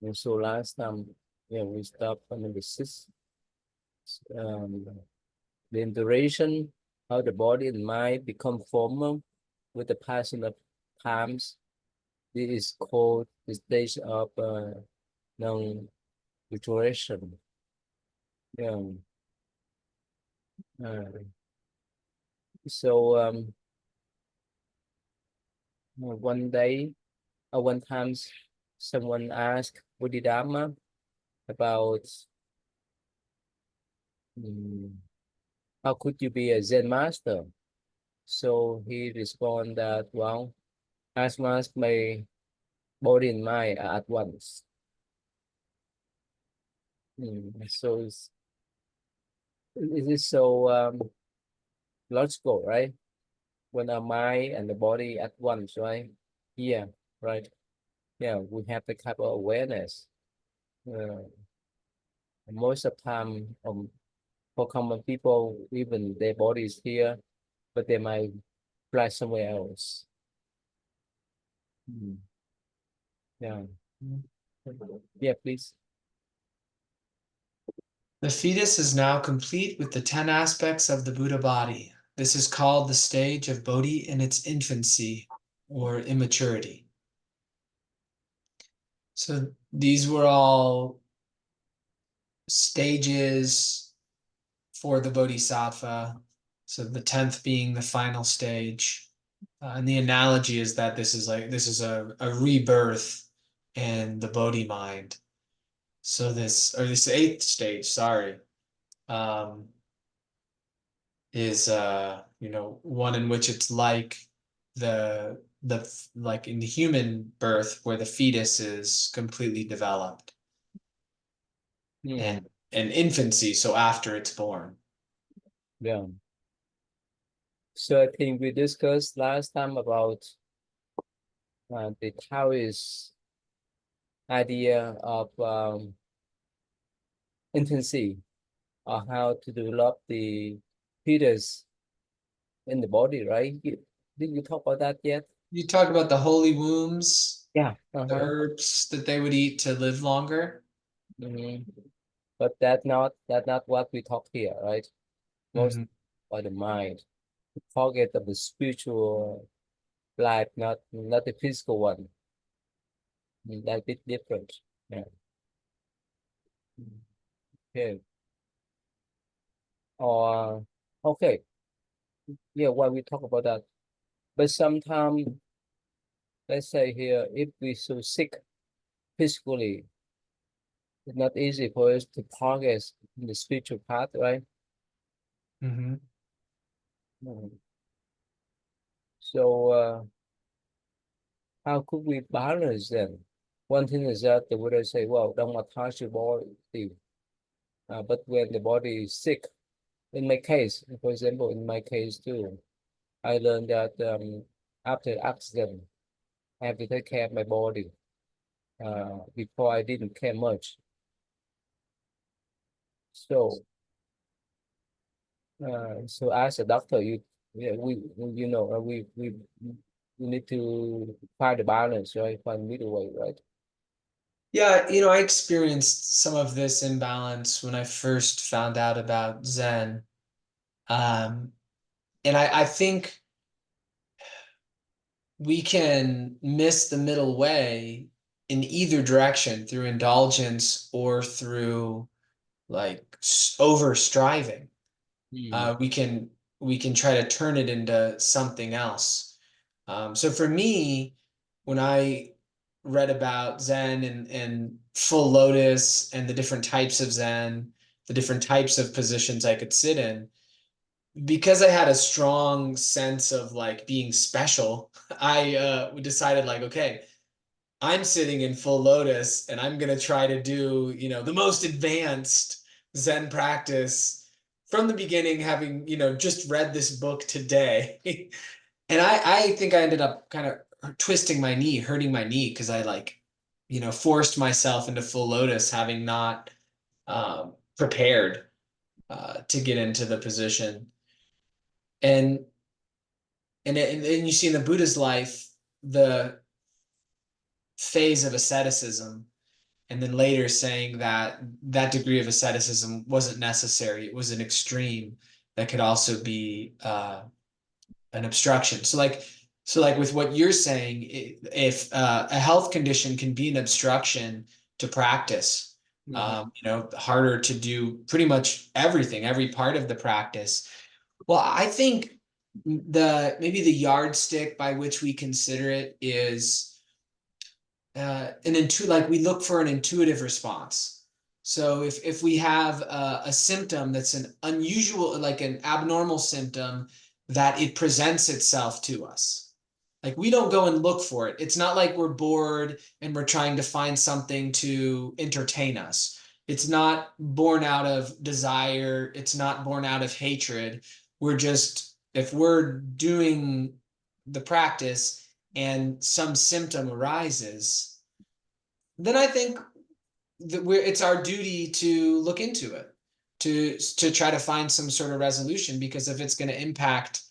And so last time, yeah, we stopped on number six. Um, the duration, how the body and mind become formal with the passing of times. This is called the stage of non-duration. Yeah. Uh, so one day, or one time, someone asked Bodhidharma about um, how could you be a Zen master? So he responded that, well, as much as my body and mind are at once. So it is so logical, right? When our mind and the body at once, right? Yeah, right. Yeah, we have the type of awareness. Uh, Most of the time, for common people, even their body is here, but they might fly somewhere else. Mm. Yeah. Mm. Yeah, please. The fetus is now complete with the 10 aspects of the Buddha body. This is called the stage of Bodhi in its infancy or immaturity. So these were all stages for the Bodhisattva. So the 10th being the final stage. And the analogy is that this is a rebirth in the Bodhi mind. So this eighth stage, sorry, um, is one in which it's like the like in the human birth where the fetus is completely developed Mm. and infancy, so after it's born. Yeah. So I think we discussed last time about the Taoist idea of infancy, or how to develop the fetus in the body, right? Did you talk about that yet? You talk about the holy wombs, Yeah. the Uh-huh. herbs that they would eat to live longer. Hmm. But that not what we talk here, right? Most Mhm. by the mind. Target of the spiritual life, not the physical one. That bit different. Yeah. Okay. Or okay. Yeah, why we talk about that. But sometimes, let's say here, if we so sick physically, it's not easy for us to progress in the spiritual path, right? Mhm. Mhm. So how could we balance them? One thing is that the Buddha say, well, don't attach your body. But when the body is sick, in my case, for example, in my case too, I learned that after accident, I have to take care of my body. Before I didn't care much. So, so as a doctor, yeah, we need to find the balance, right? Find middle way, right? Yeah, I experienced some of this imbalance when I first found out about Zen. Um, and I think we can miss the middle way in either direction through indulgence or through like over striving. Hmm. We can try to turn it into something else. So for me, when I read about Zen and full lotus and the different types of Zen, the different types of positions I could sit in, because I had a strong sense of like being special, I decided like, okay, I'm sitting in full lotus and I'm gonna try to do, the most advanced Zen practice from the beginning, having, just read this book today. And I think I ended up kind of twisting my knee, hurting my knee because I like, forced myself into full lotus having not prepared to get into the position. And and you see in the Buddha's life the phase of asceticism. and then later saying that that degree of asceticism wasn't necessary. It was an extreme that could also be an obstruction. So like with what you're saying, if a health condition can be an obstruction to practice, Mhm. harder to do pretty much everything, every part of the practice. Well, I think maybe the yardstick by which we consider it is like we look for an intuitive response. So if we have a symptom that's an unusual, like an abnormal symptom, that it presents itself to us. Like we don't go and look for it. It's not like we're bored and we're trying to find something to entertain us. It's not born out of desire. It's not born out of hatred. We're just, if we're doing the practice and some symptom arises, then I think that it's our duty to look into it, to try to find some sort of resolution, because if it's going to impact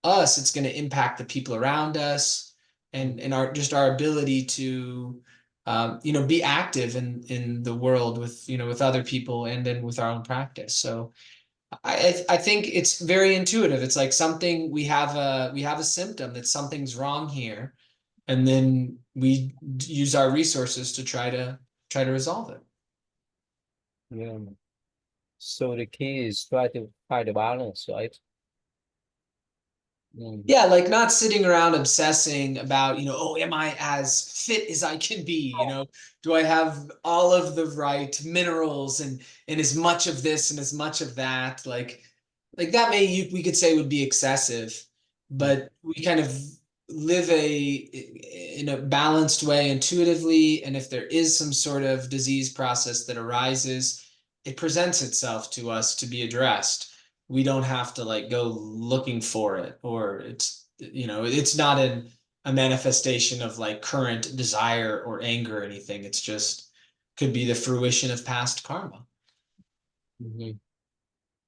us, it's going to impact the people around us, and our ability to be active in the world with with other people and then with our own practice. So I think it's very intuitive. It's like something, we have a symptom that something's wrong here, and then we use our resources to try to resolve it. Yeah. So the key is try to find the balance, right? Mm. Yeah, like not sitting around obsessing about, oh, am I as fit as I can be? Do I have all of the right minerals and as much of this and as much of that? Like that we could say would be excessive, but we kind of live in a balanced way intuitively, and if there is some sort of disease process that arises, it presents itself to us to be addressed. We don't have to like go looking for it, or it's not a manifestation of like current desire or anger or anything. It's just could be the fruition of past karma. Hmm.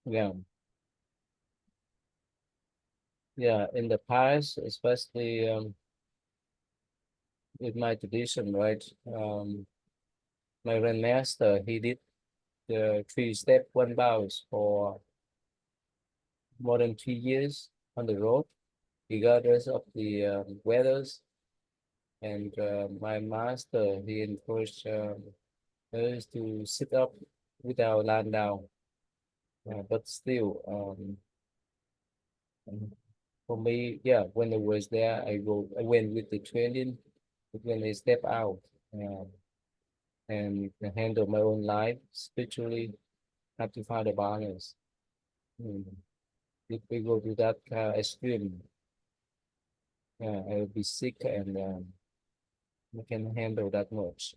Yeah. Yeah. In the past, especially with my tradition, right? My grandmaster, he did the three-step one bows for more than 3 years on the road, regardless of the weathers. And my master, he encouraged us to sit up without lying down. But still, for me, yeah, when I was there, I went with the training, but when I step out uh, and handle my own life spiritually, have to find a balance. Mm. If we go to that extreme, I will be sick and I can handle that much.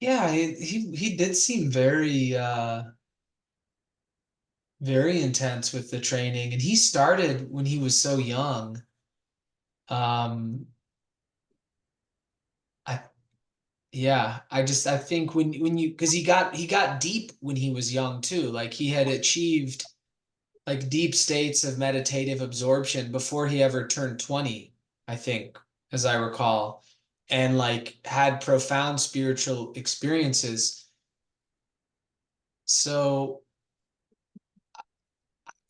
Yeah, he did seem very intense with the training, and he started when he was so young. Um, I Yeah, I think when you because he got deep when he was young too. Like he had achieved like deep states of meditative absorption before he ever turned 20, I think, as I recall, and like had profound spiritual experiences. So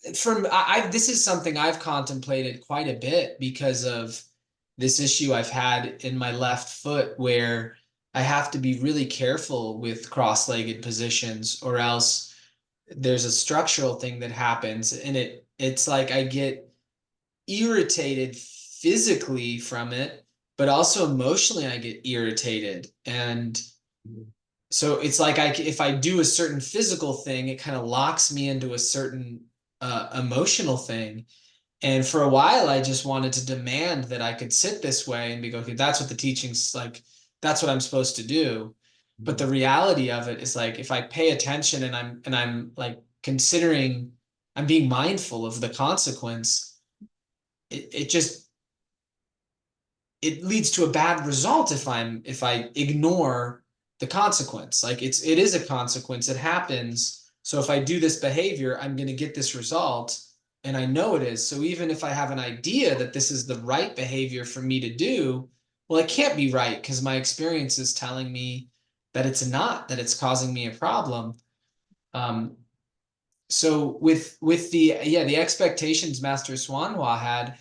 this is something I've contemplated quite a bit because of this issue I've had in my left foot, where I have to be really careful with cross-legged positions, or else there's a structural thing that happens, and it's like I get irritated physically from it, but also emotionally I get irritated. And so it's like if I do a certain physical thing, it kind of locks me into a certain emotional thing. And for a while, I just wanted to demand that I could sit this way and be go, okay, that's what the teaching's like. That's what I'm supposed to do. But the Mhm. reality of it is like if I pay attention and I'm like considering, I'm being mindful of the consequence, it just it leads to a bad result if I ignore the consequence. Like it is a consequence. It happens. So if I do this behavior, I'm going to get this result, and I know it is. So even if I have an idea that this is the right behavior for me to do, well, it can't be right because my experience is telling me that it's not, that it's causing me a problem. Um, so with the yeah, the expectations Master Swanhua had,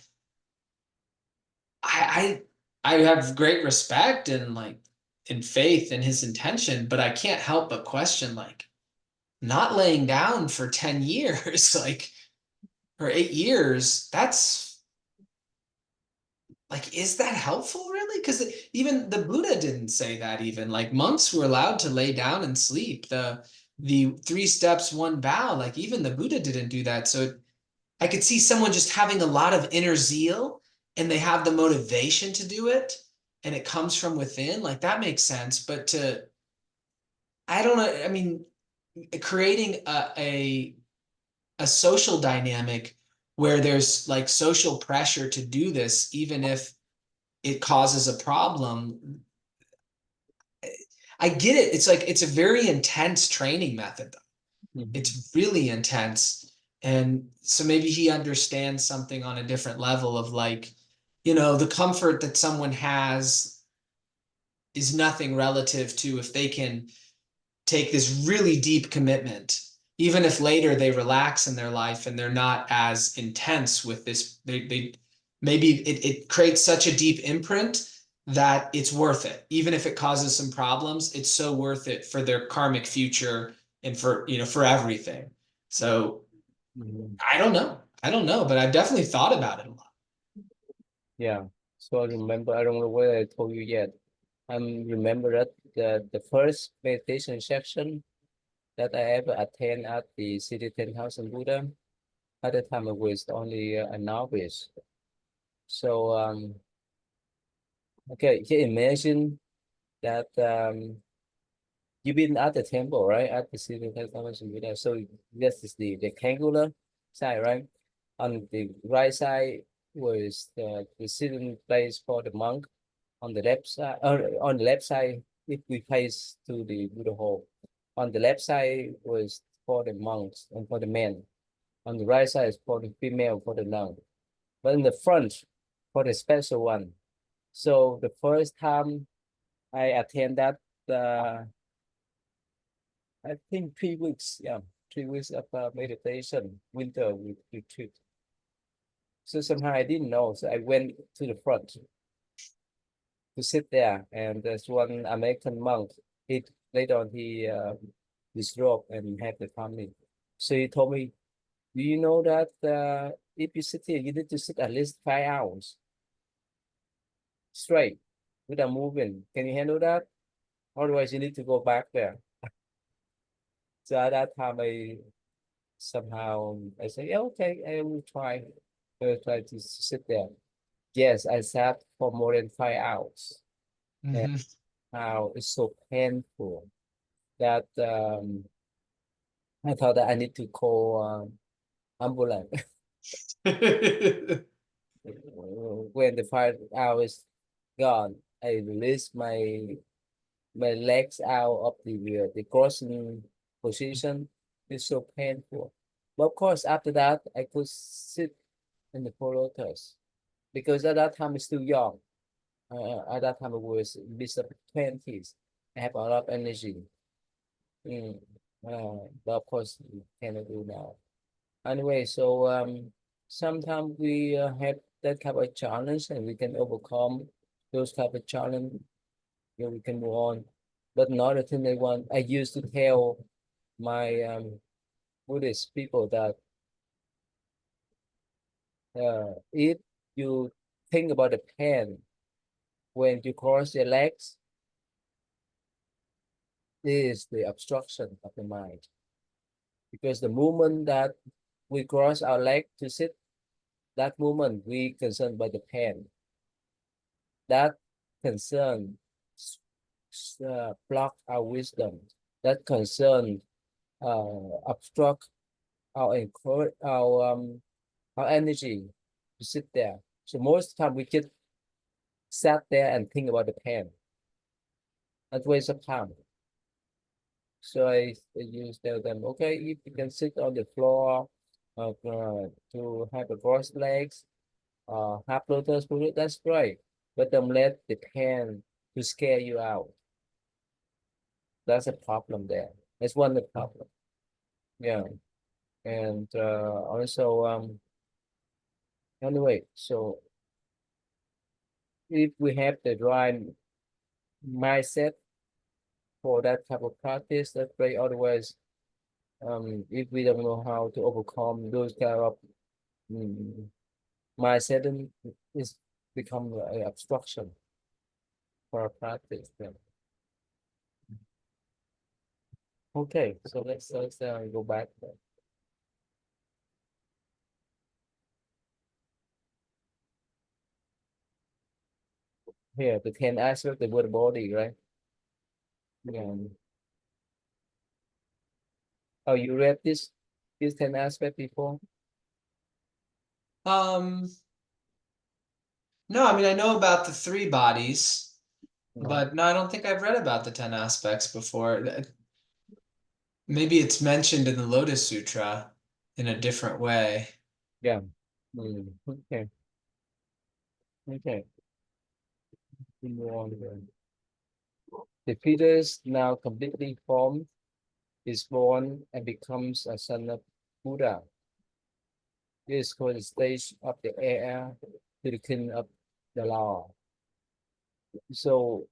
I have great respect and like in faith in his intention, but I can't help but question like not laying down for 10 years, like or 8 years, that's like, is that helpful really? Because even the Buddha didn't say that. Even like monks were allowed to lay down and sleep. The three steps, one bow, like even the Buddha didn't do that. So I could see someone just having a lot of inner zeal and they have the motivation to do it and it comes from within, like that makes sense. But to, I don't know, I mean, creating a social dynamic where there's like social pressure to do this, even if it causes a problem. I get it. It's like it's a very intense training method. Mhm. It's really intense. And so maybe he understands something on a different level of like, the comfort that someone has is nothing relative to if they can take this really deep commitment, even if later they relax in their life and they're not as intense with this, they maybe it creates such a deep imprint that it's worth it. Even if it causes some problems, it's so worth it for their karmic future and for everything. So Mhm. I don't know. I don't know, but I've definitely thought about it a lot. Yeah. So I remember, I don't know whether I told you yet. I remember that the first meditation section that I ever attend at the City 10,000 Buddha. At the time, I was only a novice. So, okay, you imagine that you've been at the temple, right? At the City 10,000 Buddha. So this is the rectangular side, right? On the right side was the sitting place for the monk. On the left side, on the left side, if we face to the Buddha hall. On the left side was for the monks and for the men. On the right side is for the female, for the nun. But in the front, for the special one. So the first time I attend that, uh, I think 3 weeks, yeah, 3 weeks of meditation, winter retreat. So somehow I didn't know. So I went to the front to sit there, and there's one American monk. He later on disrobed and had the family. So he told me, "Do you know that if you sit here, you need to sit at least 5 hours straight without moving. Can you handle that? Otherwise, you need to go back there." So at that time, I say, "Yeah, okay, I will try. I will try to sit there." Yes, I sat for more than 5 hours, and Mhm. how it's so painful that I thought that I need to call ambulance. When the 5 hours gone, I released my legs out of the crossing position. It's so painful. But of course, after that, I could sit in the full lotus because at that time I'm still young. At that time I was mid-20s. I have a lot of energy. Mm. But of course, you cannot do now. Anyway, so sometimes we have that kind of challenge and we can overcome those type of challenge. We can move on. But another thing I used to tell my Buddhist people that if you think about the pain when you cross your legs, this is the obstruction of the mind. Because the moment that we cross our leg to sit, that moment we concerned by the pain. That concern block our wisdom. That concern obstruct our energy to sit there. So most of the time we just sat there and think about the pain. That waste of time. So I used to tell them, okay, if you can sit on the floor to have a crossed legs, half lotus position, that's great. but don't let the pain to scare you out. That's a problem there. That's one of the problem. Yeah. And also anyway, so if we have the right mindset for that type of practice, that's great. Otherwise, if we don't know how to overcome those kind of mm, mindset, then it's become an obstruction for our practice. Yeah. Okay, so let's go back. Here, the 10 aspects of the body, right? Yeah. Oh, you read this 10 aspect before? Um, no, I mean I know about the three bodies, No. but no, I don't think I've read about the 10 aspects before. Maybe it's mentioned in the Lotus Sutra in a different way. Yeah. Okay. Okay. We move on then. The fetus now completely formed is born and becomes a son of Buddha. This is called the stage of the heir to the king of the law. So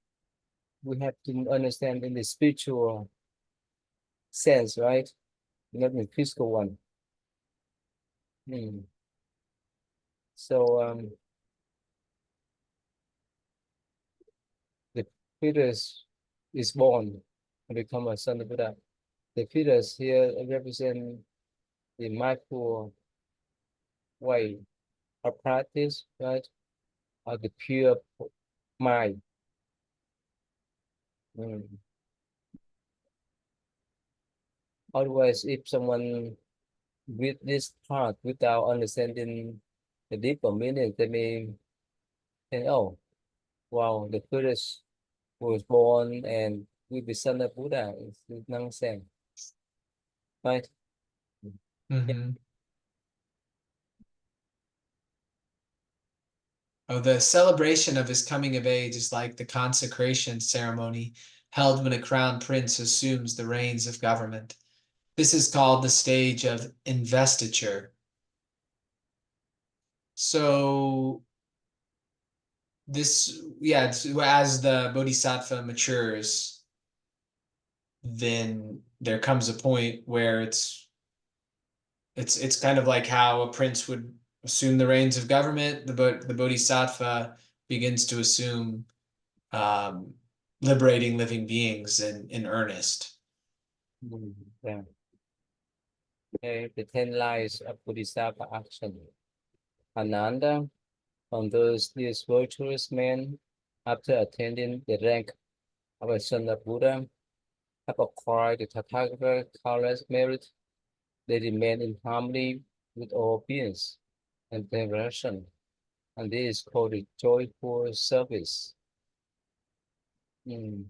we have to understand in the spiritual sense, right? Not the physical one. Hmm. So the fetus is born and become a son of Buddha. The fetus here represent the mindful way of practice, right? Of the pure mind. Mm. Otherwise, if someone with this part without understanding the deeper meaning, they may think, oh, wow, the fetus was born and will be son of Buddha. It's nonsense, right? Yeah. Hmm. Oh, the celebration of his coming of age is like the consecration ceremony held when a crown prince assumes the reins of government. This is called the stage of investiture. So this, yeah, as the bodhisattva matures, then there comes a point where it's kind of like how a prince would assume the reins of government. The bodhisattva begins to assume um, liberating living beings in earnest. Yeah. Okay. The 10 lies of Bodhisattva action. Ananda, from these virtuous men, after attaining the rank of a son of Buddha, have acquired the Tathagata countless merit. They remain in harmony with all beings and their relation, and this is called the joyful service. Mm.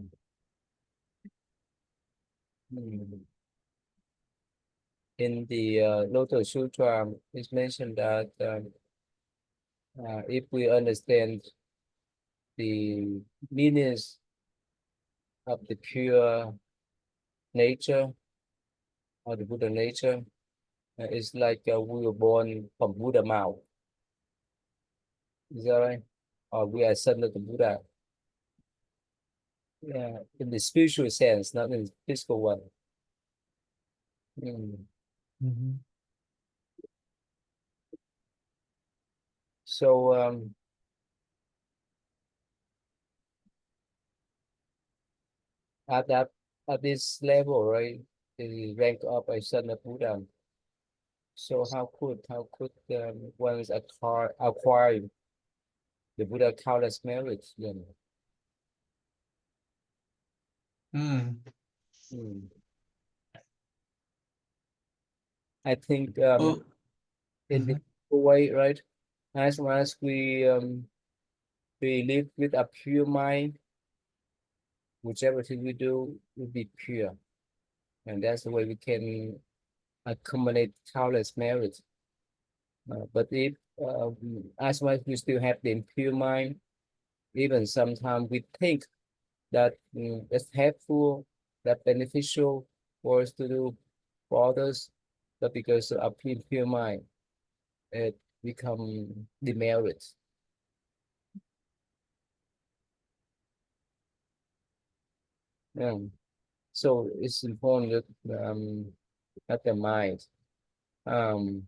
Mm. In the Lotus Sutra, it's mentioned that if we understand the meanings of the pure nature or the Buddha nature, it's like we were born from Buddha mouth. Is that right? Or we are son of the Buddha. Yeah, in the spiritual sense, not in the physical one. Mm. Mhm. So at that at this level, right, the rank up a son of Buddha. So how could one acquire the Buddha countless merits? You know? Mm. Mm. I think Well, in the mhm. way, right? As long as we live with a pure mind, whichever thing we do will be pure, and that's the way we can accumulate countless merits. But if as long as we still have the impure mind, Even sometimes we think that it's helpful, that beneficial for us to do for others, but because of pure mind, it become demerit. Yeah. So it's important that at the mind. Um,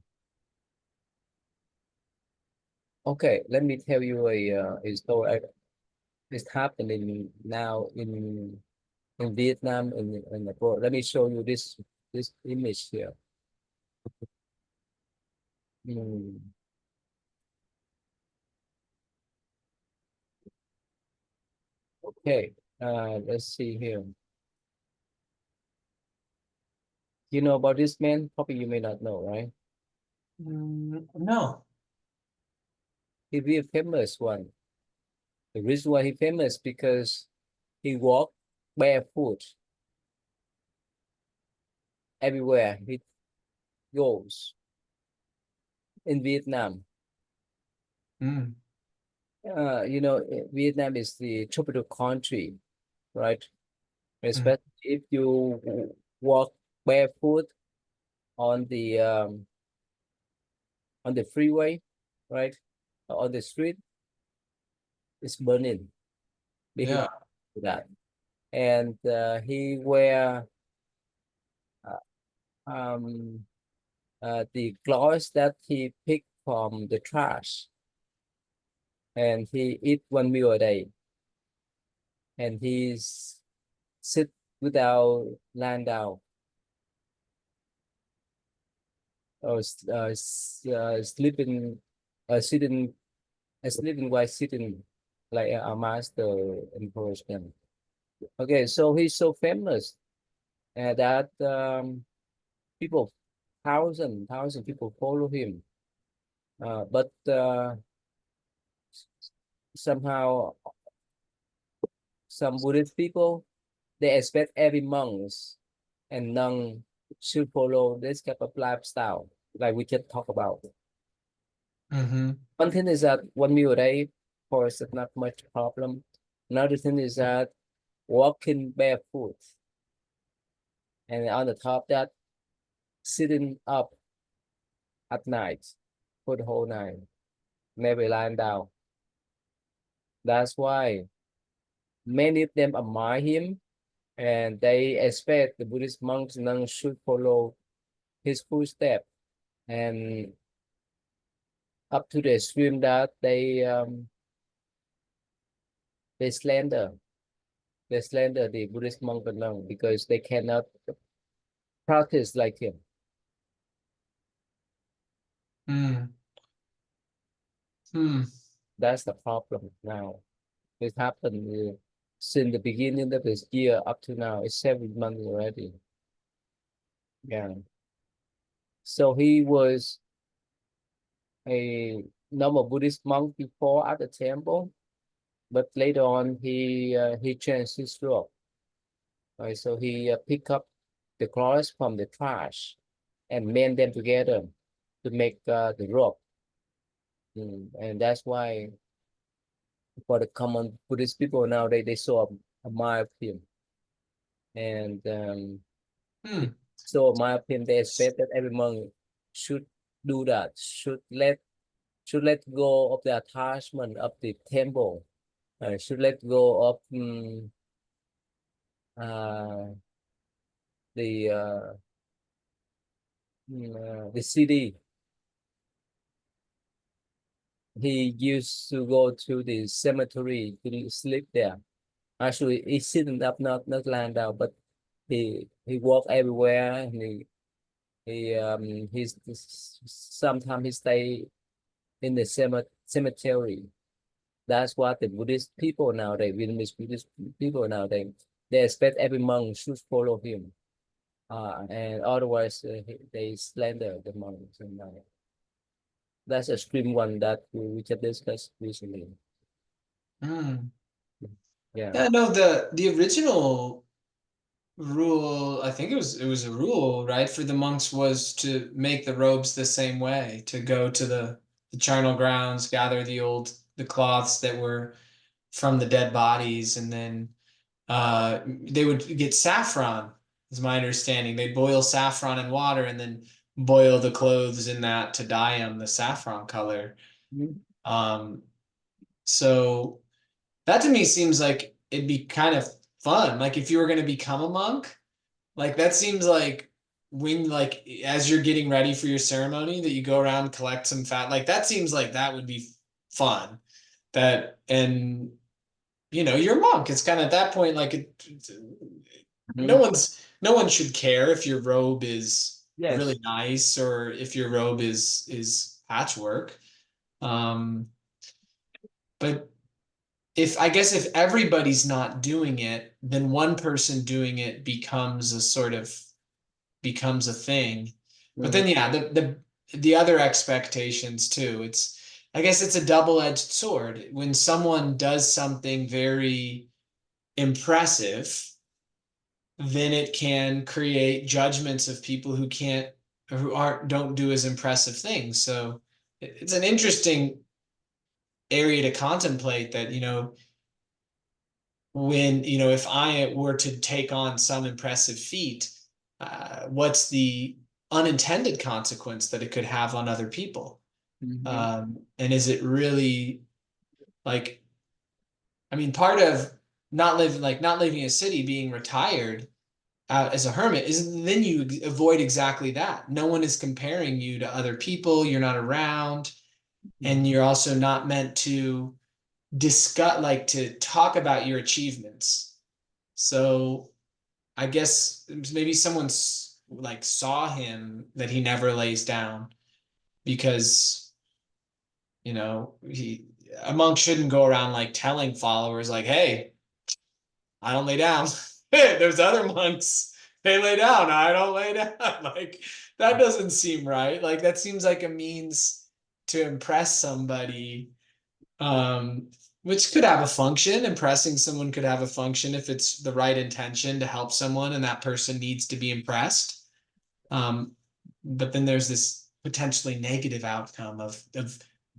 okay, let me tell you a story. It's happening now in Vietnam and abroad. Let me show you this image here. Mm, okay, let's see here. You know about this man? Probably you may not know, right? No. He be a famous one. The reason why he famous because he walked barefoot everywhere he goes in Vietnam. Mm, Vietnam is the tropical country, right? mm, Especially if you walk barefoot on the freeway, right? On the street, it's burning. Be yeah. hit with that. And he wear um the clothes that he picked from the trash, and he eat one meal a day, and he's sit without lying down or sleeping, sitting, sleeping while sitting like a master encouragement. Okay, so he's so famous that people, thousand people follow him. But somehow some Buddhist people they expect every monks and nun should follow this type of lifestyle, like we just talk about. Mm-hmm. One thing is that one meal a day, of course, it's not much problem. Another thing is that walking barefoot, and on the top that sitting up at night for the whole night, never lying down. That's why many of them admire him, and they expect the Buddhist monks and nuns should follow his footsteps. And up to the extreme that they slander the Buddhist monk and nun because they cannot practice like him. Mm, mm, That's the problem now. It happened since the beginning of this year up to now. It's 7 months already. Yeah. So he was a normal Buddhist monk before at the temple, but later on he changed his robe. Right? So he picked up the clothes from the trash and mend them together to make the robe. And that's why for the common Buddhist people now they saw admire him. And mm, so my opinion, they expect that every monk should do that, should let go of the attachment of the temple, should let go of uh, the city. He used to go to the cemetery to sleep there. Actually, he's sitting up, not lying down, but he walk everywhere. And he's sometimes he stay in the cemetery. That's what the Buddhist people nowadays, Vietnamese Buddhist people nowadays, they expect every monk should follow him. And otherwise they slander the monks. And that's a extreme one that we just discussed recently. mm. Yeah. Yeah, no, the original rule, I think it was a rule, right, for the monks was to make the robes the same way, to go to the charnel grounds, gather the cloths that were from the dead bodies, and then they would get saffron, is my understanding. They'd boil saffron in water and then boil the clothes in that to dye them the saffron color. Mhm. Um, so that to me seems like it'd be kind of fun. Like if you were going to become a monk, like that seems like when like as you're getting ready for your ceremony that you go around collect some fat. Like that seems like that would be fun. That and you're a monk. It's kind of at that point like Mhm. no one should care if your robe is really Yes. nice or if your robe is patchwork. Um, but if I guess if everybody's not doing it, then one person doing it becomes a thing. But Mhm. then yeah, the other expectations too. I guess it's a double-edged sword. When someone does something very impressive, then it can create judgments of people who can't or who aren't don't do as impressive things. So it's an interesting area to contemplate that, when, if I were to take on some impressive feat, what's the unintended consequence that it could have on other people? Mhm. And is it really like, I mean, part of not living in a city, being retired out as a hermit is then you avoid exactly that. No one is comparing you to other people. You're not around, and Mhm. you're also not meant to discuss, like to talk about your achievements. So I guess maybe someone like saw him that he never lays down because he a monk shouldn't go around like telling followers like, hey, I don't lay down. There's other monks. They lay down. I don't lay down. Like that doesn't seem right. Like that seems like a means to impress somebody, um, which could have a function. Impressing someone could have a function if it's the right intention to help someone and that person needs to be impressed. Um, but then there's this potentially negative outcome of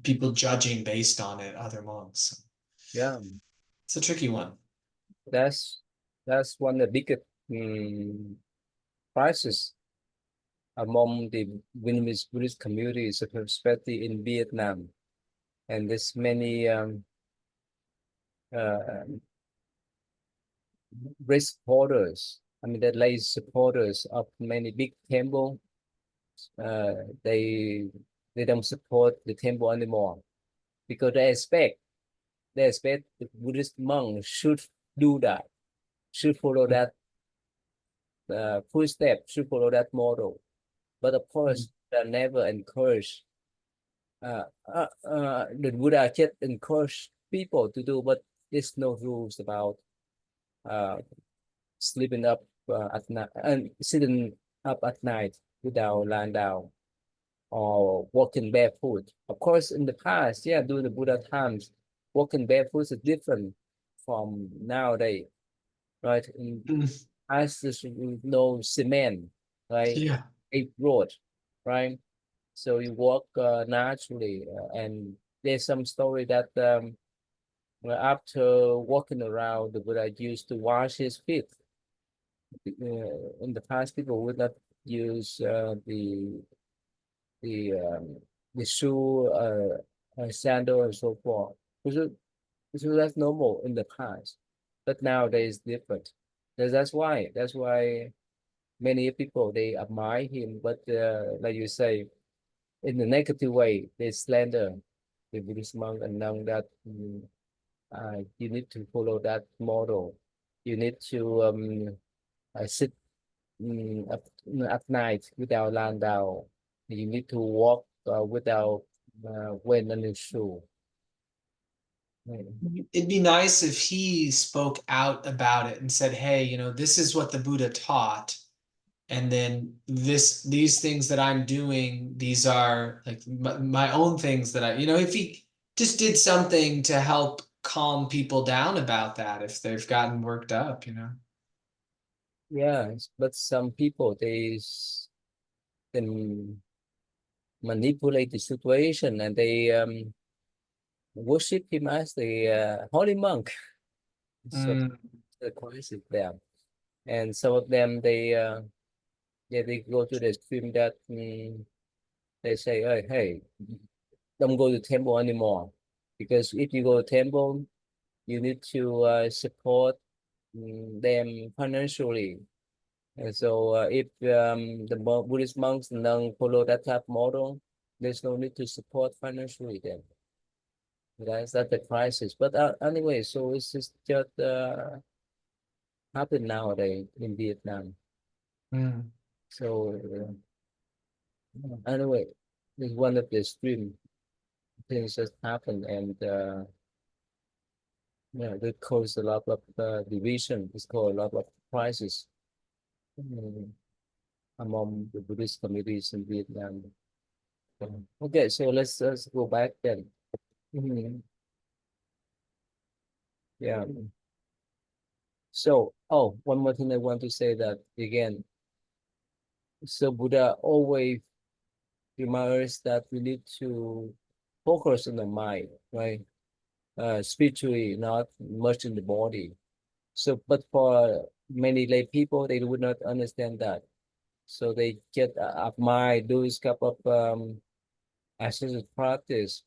people judging based on it, other monks. Yeah, It's a tricky one. that's that's one of the biggest um, crisis among the Vietnamese Buddhist communities, especially in Vietnam. And there's many uh, great supporters. I mean, that lay supporters of many big temple. Uh, they they don't support the temple anymore because they expect the Buddhist monk should do that, should follow that footstep, should follow that model. But of course, they never encourage. The Buddha just encourage people to do, but there's no rules about uh, sleeping up at night and sitting up at night without lying down or walking barefoot. Of course, in the past, yeah, during the Buddha times, walking barefoot is different from nowadays, right? In Mm. past, there's no cement, right? Yeah. A road, right? So you walk naturally, and there's some story that well, after walking around, the Buddha used to wash his feet. In the past, people would not use the um, the shoe, sandal, and so forth. So, so that's normal in the past, but nowadays different. That's why many people they admire him, but like you say, in the negative way, they slander the Buddhist monk and know that you need to follow that model. You need to sit at night without lying down. You need to walk without wearing any shoe. Mm. It'd be nice if he spoke out about it and said, "Hey, this is what the Buddha taught, and then these things that I'm doing, these are like my own things that if he just did something to help calm people down about that if they've gotten worked up." Yes, but some people they can manipulate the situation and they worship him as the holy monk. So Mm, the crisis there, and some of them they go to the extreme that they say, hey, don't go to temple anymore, because if you go to temple, you need to support them financially. And so if the Buddhist monks don't follow that type model, there's no need to support financially them. That's the crisis. But anyway, so it's just happen nowadays in Vietnam. mm. So anyway, it's one of the extreme things that happen, and yeah, that caused a lot of division. It's caused a lot of crisis mm, among the Buddhist communities in Vietnam. Okay, so let's go back then. Mhm. Yeah. So, oh, one more thing I want to say that again. So Buddha always reminds us that we need to focus on the mind, right? Spiritually, not much in the body. So, but for many lay people, they would not understand that. So they get admire those couple of ascetic practice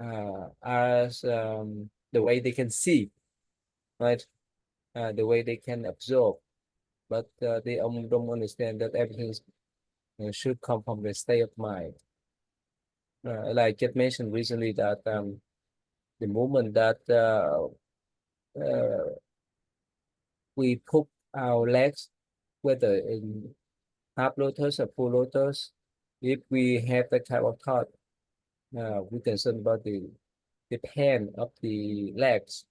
as the way they can see, right? The way they can absorb, but they don't understand that everything should come from the state of mind. Like just mentioned recently that the moment that uh, we put our legs, whether in half lotus or full lotus, if we have that type of thought, we concern about the pain of the legs.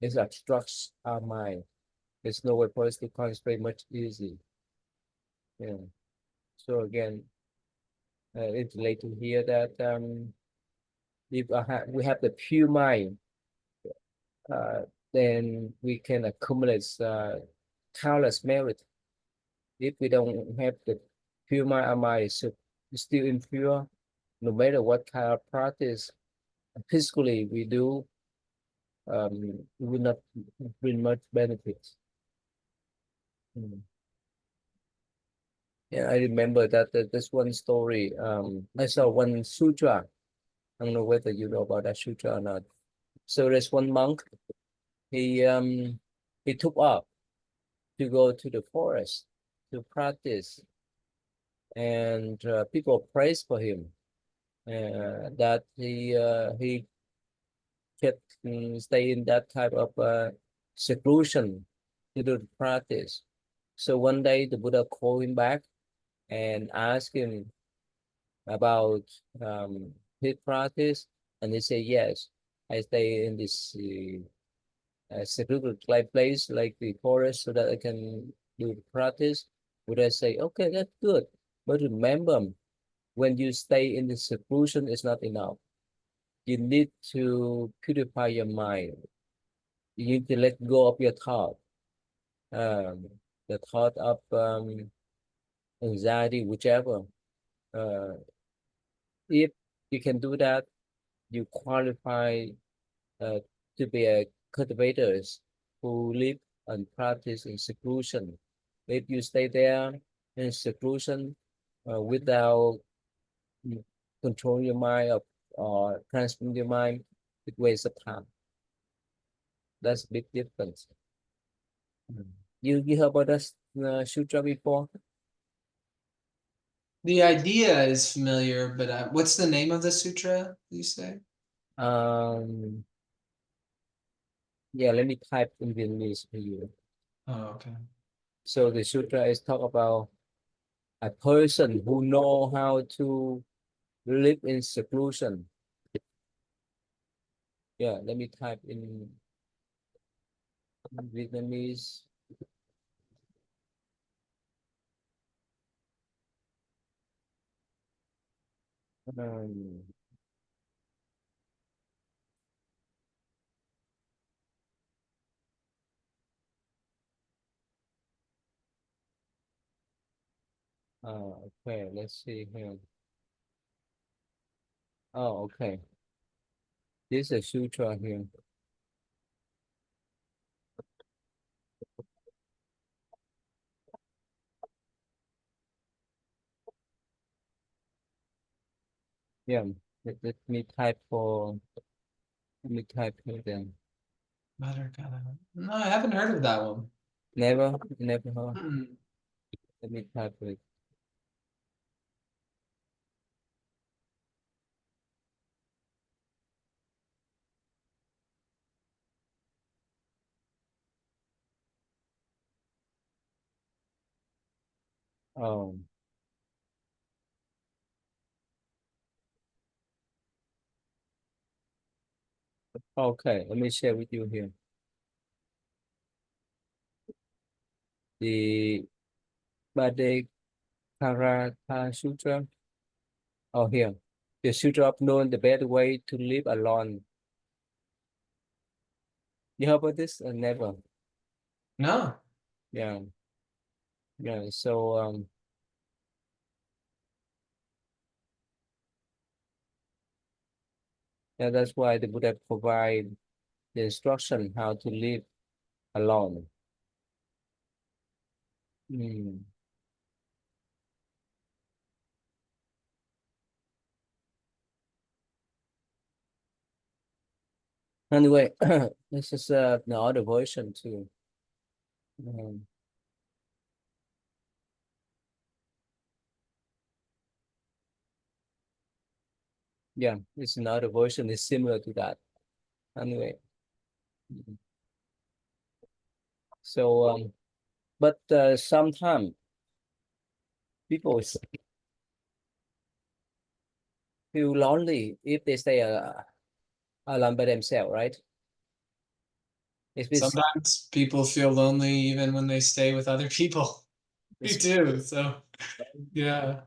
It obstructs our mind. There's no way for us to concentrate much easy. Yeah. So again, it's late to hear that if we have the pure mind, uh, then we can accumulate countless merit. If we don't have the pure mind, our mind is still impure. No matter what kind of practice physically we do, it will not bring much benefit. Mm. Yeah, I remember that this one story. I saw one sutra. I don't know whether you know about that sutra or not. So there's one monk. He um he took off to go to the forest to practice, and people praised for him that he kept stay in that type of seclusion to do the practice. So one day the Buddha called him back and asked him about his practice, and he said, yes, I stay in this secluded place like the forest so that I can do the practice. Buddha say, okay, that's good. But remember, when you stay in the seclusion, it's not enough. You need to purify your mind. You need to let go of your thought, um, the thought of anxiety, whichever. Uh, if you can do that, you qualify uh, to be a cultivators who live and practice in seclusion. If you stay there in seclusion without control your mind or transform your mind, it wastes of time. That's a big difference. Mm. You heard about that sutra before? The idea is familiar, but what's the name of the sutra, you say? Um, yeah, let me type in Vietnamese for you. Oh, okay. So the sutra is talk about a person who know how to live in seclusion. Yeah, let me type in Vietnamese. Um, okay, let's see here. Oh, okay. This is a sutra here. Yeah, let me type for, let me type here then. No, I haven't heard of that one. Never heard. Hmm. Let me type it. Oh, okay. Let me share with you here. The Bhadekaratta Sutra. Oh, here. The Sutra of knowing the better way to live alone. You heard about this? Never. No. Yeah. Yeah. So yeah, that's why the Buddha provide the instruction how to live alone. Mm. Anyway, this is the other version too. Um, yeah, it's another version is similar to that. Anyway, so but sometimes people feel lonely if they stay alone by themselves, right? It's, Sometimes people feel lonely even when they stay with other people. Me it's too. So, yeah.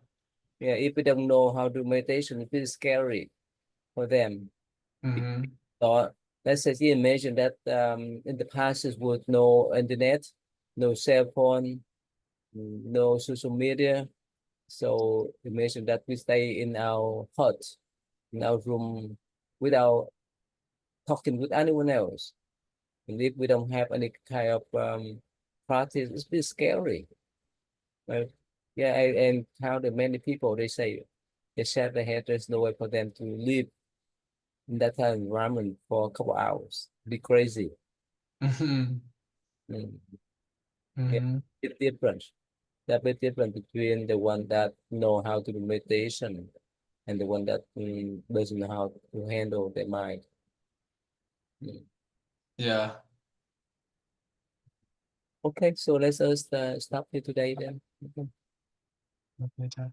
yeah, if we don't know how to meditation, it feels scary for them. Hmm. So let's say you imagine that in the past it was no internet, no cell phone, no social media. So imagine that we stay in our hut, in our room, without talking with anyone else. And if we don't have any kind of practice, it's a bit scary. Right? Yeah, and how the many people they say they shake their head. There's no way for them to live in that kind of environment for a couple hours. Be crazy. Hmm. Mm. Yeah, Hmm. it's different. That bit different between the one that know how to do meditation and the one that doesn't know how to handle their mind. Mm. Yeah. Okay, so let's stop here today then. Okay. Okay.